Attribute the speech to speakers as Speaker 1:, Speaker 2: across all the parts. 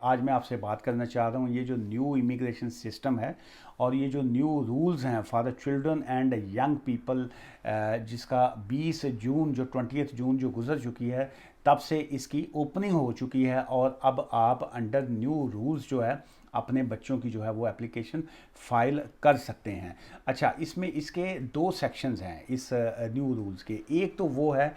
Speaker 1: आज मैं आपसे बात करना चाह रहा हूँ ये जो न्यू इमिग्रेशन सिस्टम है और ये जो न्यू रूल्स हैं for the children and young people, जिसका 20 जून जो 20 जून जो गुजर चुकी है तब से इसकी ओपनिंग हो चुकी है और अब आप अंडर न्यू रूल्स जो है अपने बच्चों की जो है वो एप्लीकेशन फाइल कर सकते हैं। अच्छा, इसमें इसके दो सेक्शंस हैं इस न्यू रूल्स के। एक तो वो है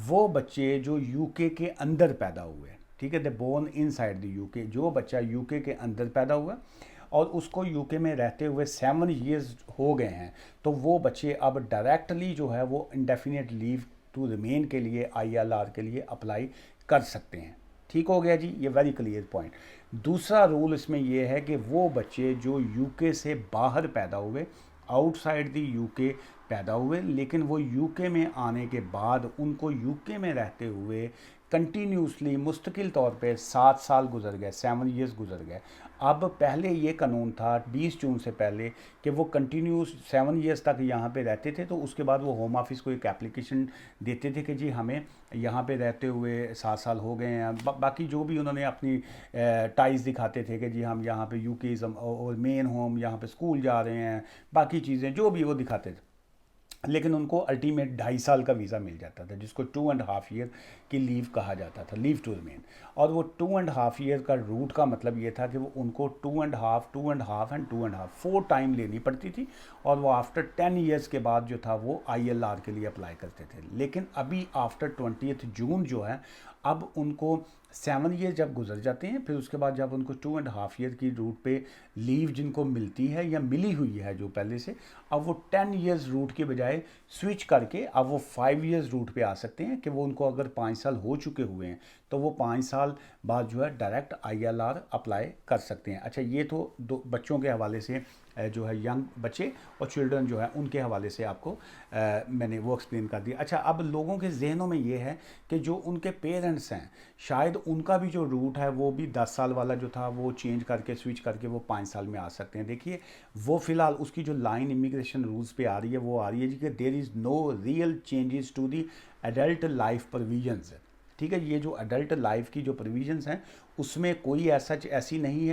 Speaker 1: वो बच्चे जो यूके के अंदर पैदा हुए, ठीक है, the born inside the UK, जो बच्चा यूके के अंदर पैदा हुआ और उसको यूके में रहते हुए 7 ईयर्स हो गए हैं, तो वो बच्चे अब डायरेक्टली जो है वो इंडेफिनिट लीव टू रिमेन के लिए आईएलआर के लिए अप्लाई कर सकते हैं। ठीक हो गया जी, ये वेरी क्लियर पॉइंट। दूसरा रूल इसमें यह है कि वो बच्चे जो यूके से बाहर पैदा हुए, आउटसाइड दी यूके पैदा हुए, लेकिन वो यूके में आने के बाद उनको यूके में रहते हुए कंटिन्यूसली मुस्तकिल तौर पे 7 साल गुजर गए, 7 ईयर्स गुजर गए। अब पहले ये कानून था 20 जून से पहले कि वो कंटिन्यूस 7 ईयर्स तक यहाँ पे रहते थे, तो उसके बाद वो होम ऑफिस को एक एप्लीकेशन देते थे कि जी हमें यहाँ पे रहते हुए 7 साल हो गए हैं। बाकी जो भी उन्होंने अपनी टाइज दिखाते थे कि जी हम यहाँ पे यूके और मेन होम, यहाँ पे स्कूल जा रहे हैं, बाकी चीज़ें जो भी वो दिखाते थे, लेकिन उनको अल्टीमेट 2.5 साल का वीज़ा मिल जाता था जिसको 2.5 ईयर की लीव कहा जाता था, लीव टू रिमेन। और वो 2.5 ईयर का रूट का मतलब ये था कि वो उनको 2.5, 2.5 एंड 2.5 4 टाइम लेनी पड़ती थी और वो आफ्टर 10 ईयर्स के बाद जो था वो आईएलआर के लिए अप्लाई करते थे। लेकिन अभी आफ्टर 20 जून जो है अब उनको 7 ईयर जब गुजर जाते हैं, फिर उसके बाद जब उनको 2.5 ईयर की रूट पे लीव जिनको मिलती है या मिली हुई है जो पहले से, अब वो 10 ईयर्स रूट के बजाय स्विच करके अब वो 5 ईयर्स रूट पे आ सकते हैं कि वो उनको अगर 5 साल हो चुके हुए हैं तो वो 5 साल बाद जो है डायरेक्ट आईएलआर अप्लाई कर सकते हैं। अच्छा, ये तो दो बच्चों के हवाले से जो है यंग बच्चे और चिल्ड्रन जो है उनके हवाले से आपको मैंने वो एक्सप्लेन कर दिया। अच्छा, अब लोगों के जहनों में ये है कि जो उनके पेरेंट्स हैं शायद उनका भी जो रूट है वो भी 10 साल वाला जो था वो चेंज करके स्विच करके वो 5 साल में आ सकते हैं। देखिए, वो फिलहाल उसकी जो लाइन इमिग्रेशन रूल्स पे आ रही है वो आ रही है जी कि there is no real changes to the adult life provisions. ठीक है, ये जो एडल्ट लाइफ की जो प्रोविजंस हैं उसमें कोई ऐसा ऐसी नहीं है